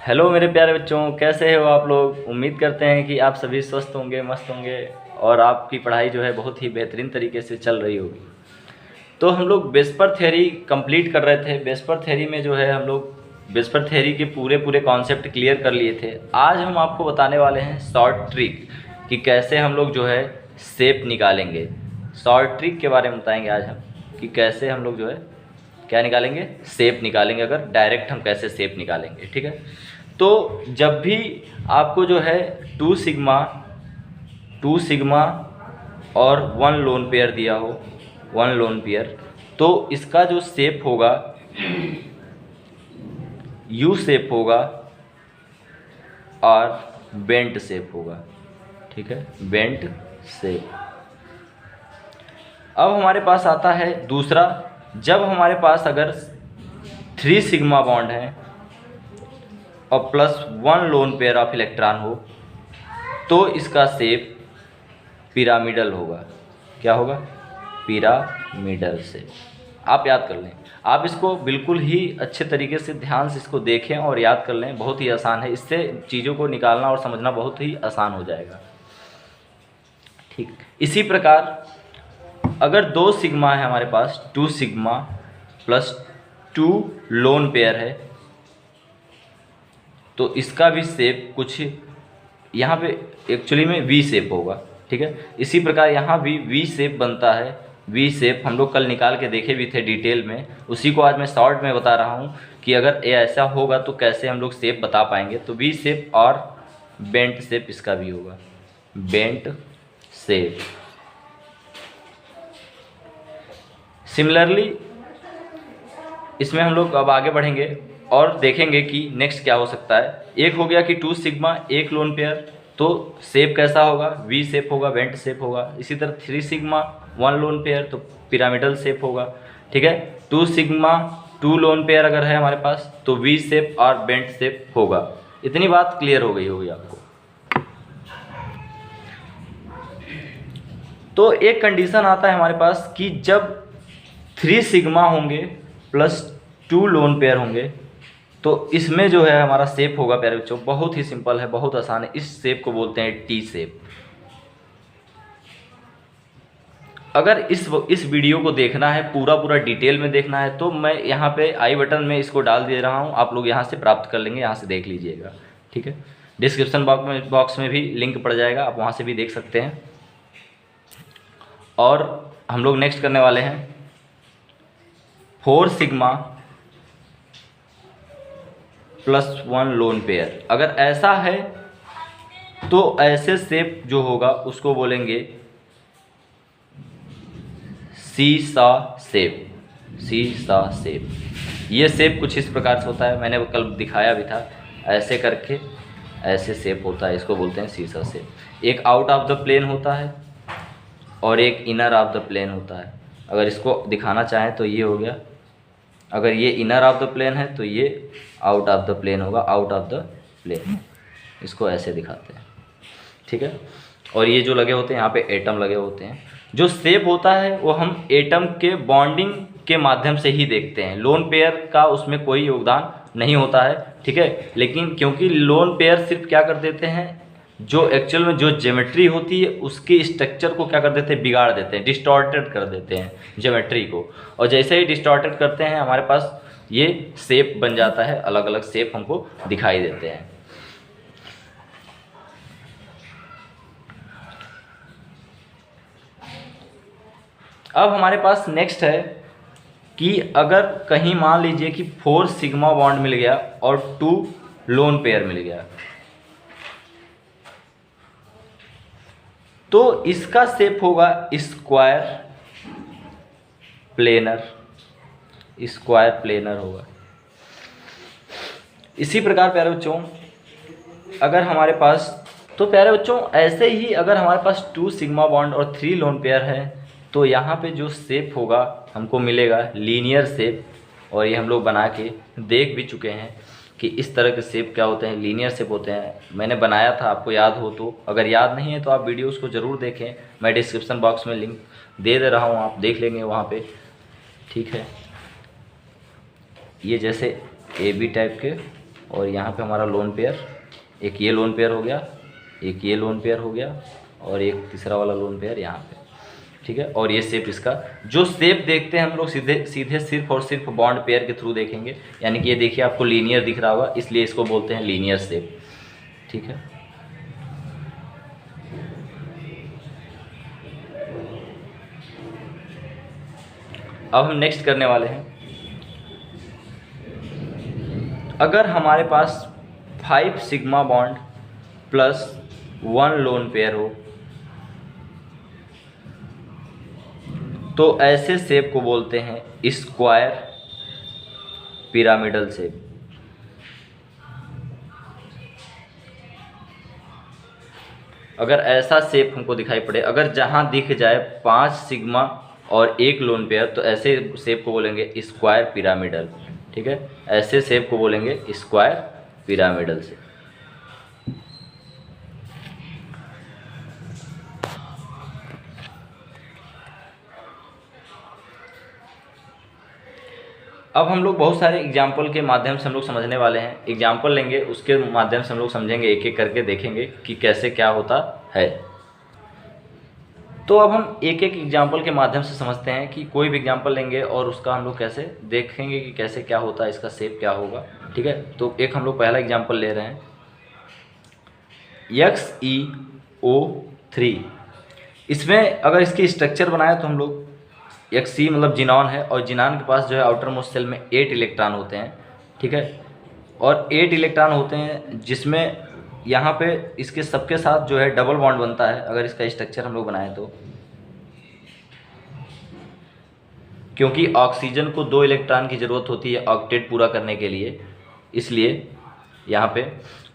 Hello मेरे प्यारे बच्चों, कैसे हो आप लोग। उम्मीद करते हैं कि आप सभी स्वस्थ होंगे, मस्त होंगे और आपकी पढ़ाई जो है बहुत ही बेहतरीन तरीके से चल रही होगी। तो हम लोग वेस्पर थ्योरी कंप्लीट कर रहे थे। वेस्पर थ्योरी में जो है हम लोग वेस्पर थ्योरी के पूरे पूरे कॉन्सेप्ट क्लियर कर लिए थे। आज हम आपको बताने वाले हैं शॉर्ट ट्रिक कि कैसे हम लोग जो है शेप निकालेंगे। शॉर्ट ट्रिक के बारे में बताएंगे आज हम कि कैसे हम लोग जो है क्या निकालेंगे, शेप निकालेंगे। अगर डायरेक्ट हम कैसे शेप निकालेंगे, ठीक है। तो जब भी आपको जो है टू सिग्मा और वन लोन पेयर दिया हो, वन लोन पेयर, तो इसका जो शेप होगा यू शेप होगा और बेंट शेप होगा, ठीक है, बेंट शेप। अब हमारे पास आता है दूसरा, जब हमारे पास अगर 3 सिग्मा बॉन्ड है और plus 1 lone pair of electron हो तो इसका शेप पिरामिडल होगा। क्या होगा? Pyramidal shape. आप याद कर लें, आप इसको बिल्कुल ही अच्छे तरीके से ध्यान से इसको देखें और याद कर लें। बहुत ही आसान है, इससे चीज़ों को निकालना और समझना बहुत ही आसान हो जाएगा, ठीक। इसी प्रकार अगर 2 सिग्मा है हमारे पास, 2 सिग्मा प्लस 2 लोन पेयर है तो इसका भी शेप कुछ यहाँ पे एक्चुअली में वी शेप होगा, ठीक है। इसी प्रकार यहाँ भी वी शेप बनता है। वी शेप हम लोग कल निकाल के देखे भी थे डिटेल में, उसी को आज मैं शॉर्ट में बता रहा हूँ कि अगर ये ऐसा होगा तो कैसे हम लोग शेप बता पाएंगे। तो वी शेप और बेंट शेप इसका भी होगा, बेंट शेप। सिमिलरली इसमें हम लोग अब आगे बढ़ेंगे और देखेंगे कि नेक्स्ट क्या हो सकता है। एक हो गया कि 2 सिग्मा 1 लोन पेयर, तो शेप कैसा होगा? वी शेप होगा, बेंट शेप होगा। इसी तरह 3 सिग्मा 1 लोन पेयर तो पिरामिडल शेप होगा, ठीक है। 2 सिग्मा 2 लोन पेयर अगर है हमारे पास तो वी शेप और बेंट शेप होगा। इतनी बात क्लियर हो गई होगी आपको। तो एक कंडीशन आता है हमारे पास कि जब 3 सिग्मा होंगे प्लस 2 लोन पेयर होंगे तो इसमें जो है हमारा शेप होगा प्यारे बच्चों, बहुत ही सिंपल है, बहुत आसान है। इस शेप को बोलते हैं टी शेप। अगर इस वीडियो को देखना है, पूरा डिटेल में देखना है, तो मैं यहाँ पे आई बटन में इसको डाल दे रहा हूँ, आप लोग यहाँ से प्राप्त कर लेंगे, यहाँ से देख लीजिएगा, ठीक है। डिस्क्रिप्शन बॉक्स में भी लिंक पड़ जाएगा, आप वहाँ से भी देख सकते हैं। और हम लोग नेक्स्ट करने वाले हैं 4 सिग्मा प्लस 1 लोन पेयर। अगर ऐसा है तो ऐसे शेप जो होगा उसको बोलेंगे सीसा शेप, सीसा शेप। ये शेप कुछ इस प्रकार से होता है, मैंने कल दिखाया भी था, ऐसे करके ऐसे शेप होता है, इसको बोलते हैं सीसा शेप। एक आउट ऑफ द प्लेन होता है और एक इनर ऑफ द प्लेन होता है। अगर इसको दिखाना चाहें तो ये हो गया, अगर ये इनर ऑफ द प्लेन है तो ये आउट ऑफ द प्लेन होगा, आउट ऑफ द प्लेन। इसको ऐसे दिखाते हैं, ठीक है। और ये जो लगे होते हैं यहाँ पे एटम लगे होते हैं। जो शेप होता है वो हम एटम के बॉन्डिंग के माध्यम से ही देखते हैं। लोन पेयर का उसमें कोई योगदान नहीं होता है, ठीक है। लेकिन क्योंकि लोन पेयर सिर्फ क्या कर देते हैं, जो एक्चुअल में जो ज्योमेट्री होती है उसकी स्ट्रक्चर को क्या कर देते हैं, बिगाड़ देते हैं, डिस्टॉर्टेड कर देते हैं ज्योमेट्री को। और जैसे ही डिस्टॉर्टेड करते हैं हमारे पास ये शेप बन जाता है, अलग अलग शेप हमको दिखाई देते हैं। अब हमारे पास नेक्स्ट है कि अगर कहीं मान लीजिए कि 4 सिग्मा बॉन्ड मिल गया और 2 लोन पेयर मिल गया तो इसका शेप होगा स्क्वायर प्लेनर, स्क्वायर प्लेनर होगा। इसी प्रकार प्यारे बच्चों अगर हमारे पास, तो प्यारे बच्चों ऐसे ही अगर हमारे पास 2 सिग्मा बॉन्ड और 3 लोन पेयर है तो यहाँ पे जो शेप होगा हमको मिलेगा लीनियर शेप। और ये हम लोग बना के देख भी चुके हैं कि इस तरह के शेप क्या होते हैं, लीनियर शेप होते हैं। मैंने बनाया था, आपको याद हो तो, अगर याद नहीं है तो आप वीडियोस को ज़रूर देखें, मैं डिस्क्रिप्शन बॉक्स में लिंक दे रहा हूँ, आप देख लेंगे वहाँ पे, ठीक है। ये जैसे ए बी टाइप के, और यहाँ पे हमारा लोन पेयर, एक ये लोन पेयर हो गया, एक ये लोन पेयर हो गया, और एक तीसरा वाला लोन पेयर यहाँ पे, ठीक है। और ये शेप, इसका जो शेप देखते हैं हम लोग सीधे सीधे सिर्फ और सिर्फ बॉन्ड पेयर के थ्रू देखेंगे, यानी कि ये देखिए आपको लीनियर दिख रहा होगा, इसलिए इसको बोलते हैं लीनियर शेप, ठीक है। अब हम नेक्स्ट करने वाले हैं, अगर हमारे पास 5 sigma bond plus 1 lone pair हो तो ऐसे शेप को बोलते हैं स्क्वायर पिरामिडल शेप। अगर ऐसा शेप हमको दिखाई पड़े, अगर जहां दिख जाए 5 सिग्मा और 1 लोन पेयर, तो ऐसे शेप को बोलेंगे स्क्वायर पिरामिडल, ठीक है। ऐसे शेप को बोलेंगे स्क्वायर पिरामिडल शेप। अब हम लोग बहुत सारे एग्जाम्पल के माध्यम से हम लोग समझने वाले हैं। एग्जाम्पल लेंगे, उसके माध्यम से हम लोग समझेंगे, एक एक करके देखेंगे कि कैसे क्या होता है। तो अब हम एक एक एग्जाम्पल के माध्यम से समझते हैं कि कोई भी एग्जाम्पल लेंगे और उसका हम लोग कैसे देखेंगे कि कैसे क्या होता है, इसका शेप क्या होगा, ठीक है। तो एक हम लोग पहला एग्जाम्पल ले रहे हैं, XeO3। इसमें अगर इसकी स्ट्रक्चर बनाए तो हम लोग XE मतलब जिनॉन है, और जिनॉन के पास जो है आउटर मोस्ट सेल में 8 इलेक्ट्रॉन होते हैं, ठीक है। और 8 इलेक्ट्रॉन होते हैं जिसमें यहाँ पे इसके सबके साथ जो है डबल बॉन्ड बनता है। अगर इसका स्ट्रक्चर हम लोग बनाएं तो, क्योंकि ऑक्सीजन को 2 इलेक्ट्रॉन की ज़रूरत होती है ऑक्टेट पूरा करने के लिए, इसलिए यहाँ पे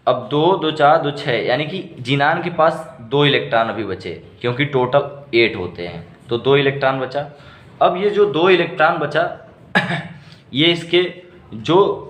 अब 2 2 4 2 6, यानी कि जिनान के पास 2 इलेक्ट्रॉन अभी बचे, क्योंकि टोटल 8 होते हैं, तो 2 इलेक्ट्रॉन बचा। अब ये जो 2 इलेक्ट्रॉन बचा ये इसके जो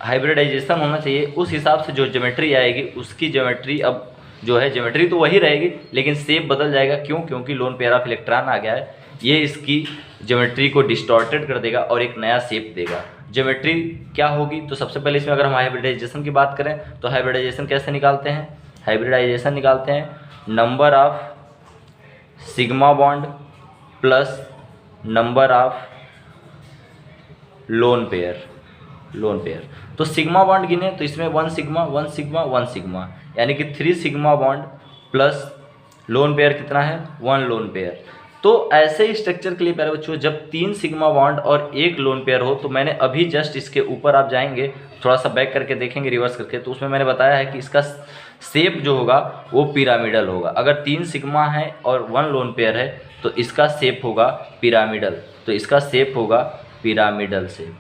हाइब्रिडाइजेशन होना चाहिए उस हिसाब से जो ज्योमेट्री आएगी, उसकी ज्योमेट्री अब जो है, ज्योमेट्री तो वही रहेगी लेकिन शेप बदल जाएगा। क्यों? क्योंकि लोन पेयर ऑफ इलेक्ट्रॉन आ गया है, ये इसकी ज्योमेट्री को डिस्टॉर्टेड कर देगा और एक नया शेप देगा। ज्योमेट्री क्या होगी? तो सबसे पहले इसमें अगर हम हाइब्रिडाइजेशन की बात करें तो हाइब्रिडाइजेशन कैसे निकालते हैं? हाइब्रिडाइजेशन निकालते हैं number of sigma bond plus number of lone pair. तो सिग्मा बॉन्ड गिने तो इसमें 1 सिग्मा 1 सिग्मा 1 सिग्मा, यानी कि 3 sigma bond plus lone pair कितना है? 1 लोन पेयर। तो ऐसे ही स्ट्रक्चर के लिए प्यारे बच्चों जब 3 सिग्मा बॉन्ड और 1 लोन पेयर हो, तो मैंने अभी जस्ट इसके ऊपर आप जाएंगे, थोड़ा सा बैक करके देखेंगे रिवर्स करके, तो उसमें मैंने बताया है कि इसका शेप जो होगा वो पिरामिडल होगा। अगर 3 सिग्मा है और 1 लोन पेयर है तो इसका शेप होगा पिरामिडल, तो इसका शेप होगा पिरामिडल शेप।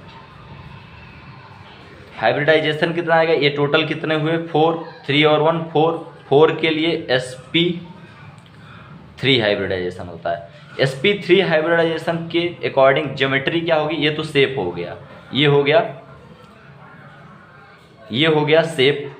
हाइब्रिडाइजेशन कितना आएगा? ये टोटल कितने हुए? 4, 3 और 1 4 के लिए sp3 हाइब्रिडाइजेशन होता है। sp3 हाइब्रिडाइजेशन के अकॉर्डिंग ज्योमेट्री क्या होगी? ये तो शेप हो गया, ये हो गया शेप,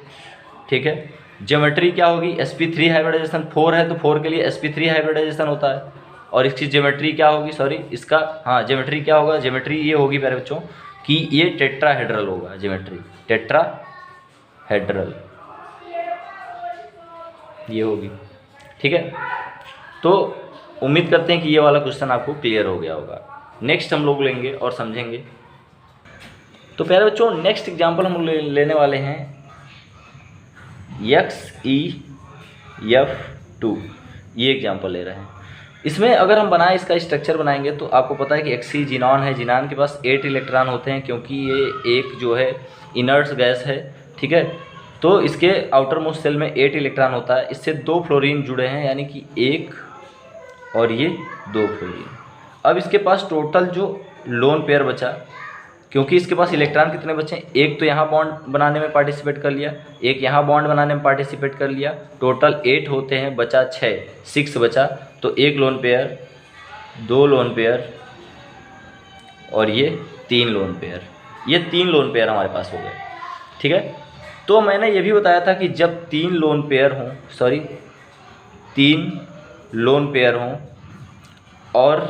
ठीक है। ज्योमेट्री क्या होगी? sp3 हाइब्रिडाइजेशन 4 है तो 4 के लिए sp3 हाइब्रिडाइजेशन होता है। और इसकी ज्योमेट्री क्या होगी? ज्योमेट्री क्या होगा? ज्योमेट्री ये होगी प्यारे बच्चों कि ये टेट्राहेड्रल होगा। ज्योमेट्री टेट्राहेड्रल ये होगी, ठीक है। तो उम्मीद करते हैं कि ये वाला क्वेश्चन आपको क्लियर हो गया होगा। नेक्स्ट हम लोग लेंगे और समझेंगे। तो प्यारे बच्चों नेक्स्ट एग्जांपल हम लेने वाले हैं XeF2, ये एग्जांपल ले रहे हैं। इसमें अगर हम बनाए, इसका स्ट्रक्चर बनाएंगे तो आपको पता है कि Xe जिनॉन है, जिनॉन के पास 8 इलेक्ट्रॉन होते हैं क्योंकि ये एक जो है इनर्ट गैस है, ठीक है। तो इसके आउटर मोस्ट सेल में 8 इलेक्ट्रॉन होता है, इससे 2 फ्लोरीन जुड़े हैं, यानी कि 1 और ये 2 फ्लोरीन। अब इसके पास टोटल जो लोन पेयर बचा, क्योंकि इसके पास इलेक्ट्रॉन कितने बचे? एक तो यहाँ बॉन्ड बनाने में पार्टिसिपेट कर लिया, एक यहाँ बॉन्ड बनाने में पार्टिसिपेट कर लिया, टोटल 8 होते हैं, बचा 6 बचा। तो 1 लोन पेयर, 2 लोन पेयर और ये 3 लोन पेयर, ये 3 लोन पेयर हमारे पास हो गए, ठीक है। तो मैंने ये भी बताया था कि जब 3 लोन पेयर हों और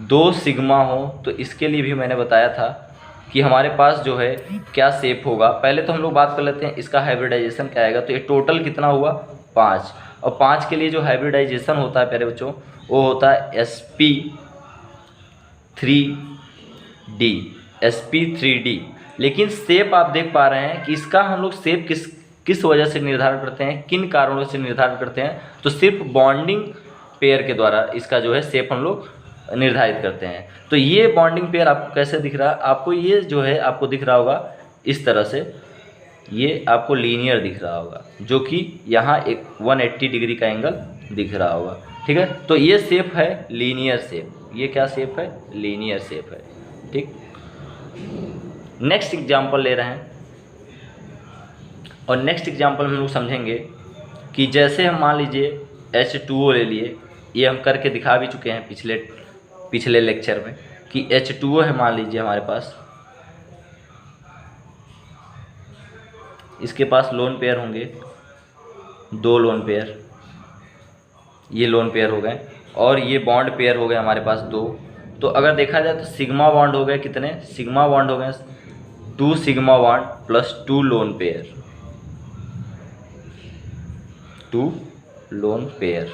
2 सिग्मा हो, तो इसके लिए भी मैंने बताया था कि हमारे पास जो है क्या शेप होगा। पहले तो हम लोग बात कर लेते हैं इसका हाइब्रिडाइजेशन क्या आएगा। तो ये टोटल कितना हुआ 5, और 5 के लिए जो हाइब्रिडाइजेशन होता है प्यारे बच्चों वो होता है sp3d। लेकिन शेप आप देख पा रहे हैं कि इसका हम लोग शेप किस वजह से निर्धारण करते हैं, किन कारणों से निर्धारण करते हैं, तो सिर्फ बॉन्डिंग पेयर के द्वारा इसका जो है शेप हम लोग निर्धारित करते हैं। तो ये बॉन्डिंग पेयर आपको कैसे दिख रहा है, आपको ये जो है आपको दिख रहा होगा इस तरह से, ये आपको लीनियर दिख रहा होगा, जो कि यहाँ एक 180 डिग्री का एंगल दिख रहा होगा। ठीक है, तो ये शेप है लीनियर शेप। ये क्या शेप है, लीनियर शेप है। ठीक, नेक्स्ट एग्जांपल ले रहे हैं, और नेक्स्ट एग्जांपल में हम लोग समझेंगे कि जैसे हम मान लीजिए H2O ले लिए, ये हम करके दिखा भी चुके हैं पिछले लेक्चर में कि H2O है मान लीजिए हमारे पास, इसके पास लोन पेयर होंगे 2 लोन पेयर, ये लोन पेयर हो गए, और ये बॉन्ड पेयर हो गए हमारे पास 2। तो अगर देखा जाए तो सिग्मा बॉन्ड हो गए कितने, सिग्मा बॉन्ड हो गए 2 sigma bond plus 2 lone pair, 2 lone pair.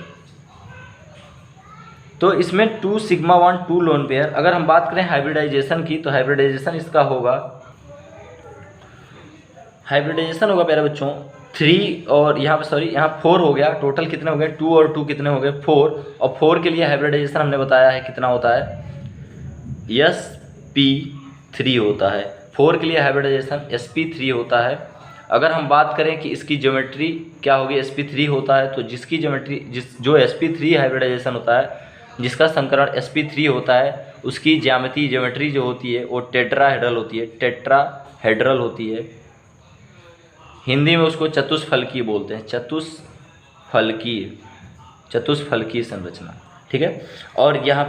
तो इसमें 2 सिग्मा बॉन्ड 2 लोन पेयर। अगर हम बात करें हाइब्रिडाइजेशन की, तो हाइब्रिडाइजेशन इसका होगा, हाइब्रिडाइजेशन होगा प्यारे बच्चों 3 और यहाँ पे सॉरी यहाँ 4 हो गया। टोटल कितने हो गए 2 और 2 कितने हो गए 4, और 4 के लिए हाइब्रिडाइजेशन हमने बताया है कितना होता है sp3 होता है। 4 के लिए हाइब्रिडाइजेशन sp3 होता है। अगर हम बात करें कि इसकी ज्योमेट्री क्या होगी, sp3 होता है, तो जिसकी ज्योमेट्री जो sp3 हाइब्रिडाइजेशन होता है, जिसका संकरण sp3 होता है, उसकी ज्योमेट्री जो होती है वो टेट्राहेड्रल होती है, टेट्राहेड्रल होती है। हिंदी में उसको चतुष्फलकीय बोलते हैं, चतुष्फलकीय संरचना। ठीक है, और यहाँ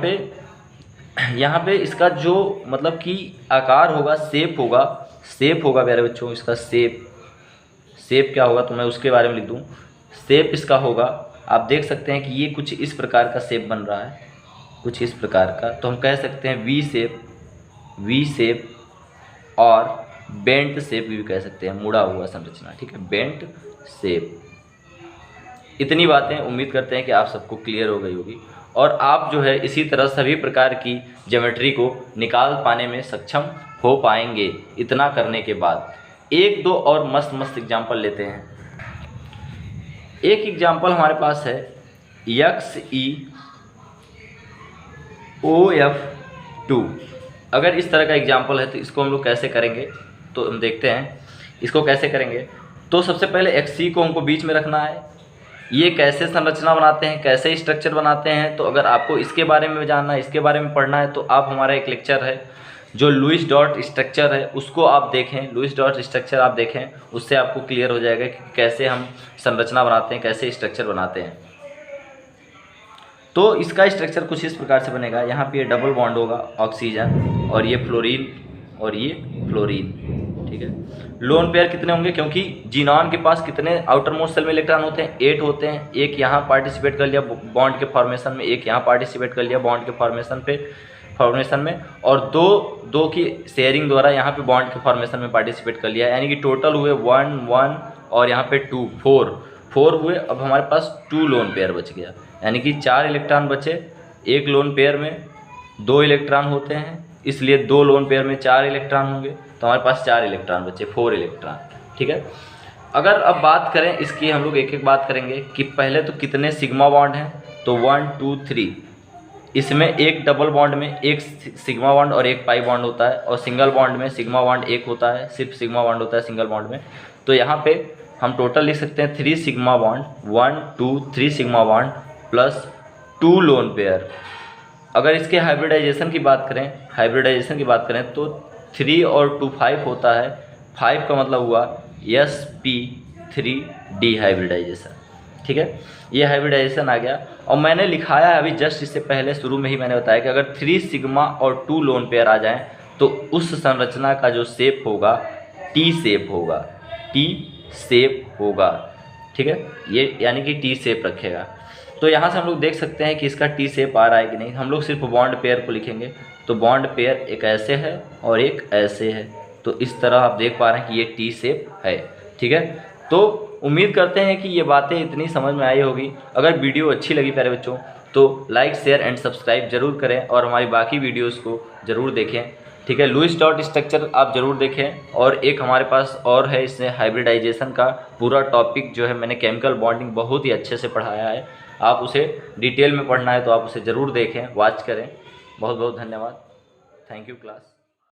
पे इसका जो मतलब कि आकार होगा, शेप होगा प्यारे बच्चों, इसका शेप क्या होगा, तो मैं उसके बारे में लिख दूँ। शेप इसका होगा, आप देख सकते हैं कि ये कुछ इस प्रकार का शेप बन रहा है, कुछ इस प्रकार का। तो हम कह सकते हैं वी शेप और बेंट शेप भी कह सकते हैं, मुड़ा हुआ संरचना। ठीक है, बेंट शेप। इतनी बातें उम्मीद करते हैं कि आप सबको क्लियर हो गई होगी, और आप जो है इसी तरह सभी प्रकार की ज्योमेट्री को निकाल पाने में सक्षम हो पाएंगे। इतना करने के बाद 1-2 और मस्त एग्जाम्पल लेते हैं। एक एग्जाम्पल हमारे पास है XeOF2। अगर इस तरह का एग्जाम्पल है तो इसको हम लोग कैसे करेंगे, तो हम देखते हैं इसको कैसे करेंगे। तो सबसे पहले XC को हमको बीच में रखना है। ये कैसे संरचना बनाते हैं, कैसे स्ट्रक्चर बनाते हैं, तो अगर आपको इसके बारे में जानना है, इसके बारे में पढ़ना है, तो आप हमारा एक लेक्चर है जो लुईस डॉट स्ट्रक्चर है, उसको आप देखें। लुईस डॉट स्ट्रक्चर आप देखें, उससे आपको क्लियर हो जाएगा कि कैसे हम संरचना बनाते हैं, कैसे स्ट्रक्चर बनाते हैं। तो इसका स्ट्रक्चर कुछ इस प्रकार से बनेगा। यहाँ पे ये डबल बॉन्ड होगा ऑक्सीजन, और ये फ्लोरीन और ये फ्लोरीन। ठीक है, लोन पेयर कितने होंगे, क्योंकि जीनॉन के पास कितने आउटर मोस्ट सेल में इलेक्ट्रॉन होते हैं, 8 होते हैं। एक यहाँ पार्टिसिपेट कर लिया बॉन्ड के फॉर्मेशन में, एक यहाँ पार्टिसिपेट कर लिया बॉन्ड के फॉर्मेशन में, और दो की शेयरिंग द्वारा यहाँ पे बॉन्ड के फॉर्मेशन में पार्टिसिपेट कर लिया, यानी कि टोटल हुए 1 और यहाँ पे 2 4 हुए। अब हमारे पास 2 लोन पेयर बच गया, यानी कि 4 इलेक्ट्रॉन बचे। एक लोन पेयर में 2 इलेक्ट्रॉन होते हैं, इसलिए 2 लोन पेयर में 4 इलेक्ट्रॉन होंगे, तो हमारे पास 4 इलेक्ट्रॉन बचे, 4 इलेक्ट्रॉन। ठीक है, अगर अब बात करें इसकी, हम लोग एक एक बात करेंगे कि पहले तो कितने सिग्मा बॉन्ड हैं, तो 1 2 3। इसमें एक डबल बॉन्ड में एक सिग्मा बॉन्ड और एक पाई बॉन्ड होता है, और सिंगल बॉन्ड में सिग्मा बॉन्ड एक होता है, सिर्फ सिग्मा बॉन्ड होता है सिंगल बॉन्ड में। तो यहाँ पे हम टोटल लिख सकते हैं 3 sigma bond, 1 2 3 sigma bond plus 2 lone pair. अगर इसके हाइब्रिडाइजेशन की बात करें तो 3 और 2 5 होता है। 5 का मतलब हुआ sp3d हाइब्रिडाइजेशन। ठीक है, ये हाइब्रिडाइजेशन आ गया। और मैंने लिखाया है अभी जस्ट इससे पहले, शुरू में ही मैंने बताया कि अगर 3 सिग्मा और 2 लोन पेयर आ जाएं तो उस संरचना का जो शेप होगा टी शेप होगा। ठीक है, ये यानी कि टी शेप रखेगा। तो यहाँ से हम लोग देख सकते हैं कि इसका टी शेप आ रहा है कि नहीं। हम लोग सिर्फ बॉन्ड पेयर को लिखेंगे, तो बॉन्ड पेयर एक ऐसे है और एक ऐसे है। तो इस तरह आप देख पा रहे हैं कि ये टी शेप है। ठीक है, तो उम्मीद करते हैं कि ये बातें इतनी समझ में आई होगी। अगर वीडियो अच्छी लगी प्यारे बच्चों तो लाइक शेयर एंड सब्सक्राइब जरूर करें और हमारी बाकी वीडियोस को ज़रूर देखें। ठीक है, लुईस डॉट स्ट्रक्चर आप ज़रूर देखें। और एक हमारे पास और है, इसमें हाइब्रिडाइजेशन का पूरा टॉपिक जो है मैंने केमिकल बॉन्डिंग बहुत ही अच्छे से पढ़ाया है। आप उसे डिटेल में पढ़ना है तो आप उसे ज़रूर देखें, वॉच करें। बहुत बहुत धन्यवाद। Thank you class.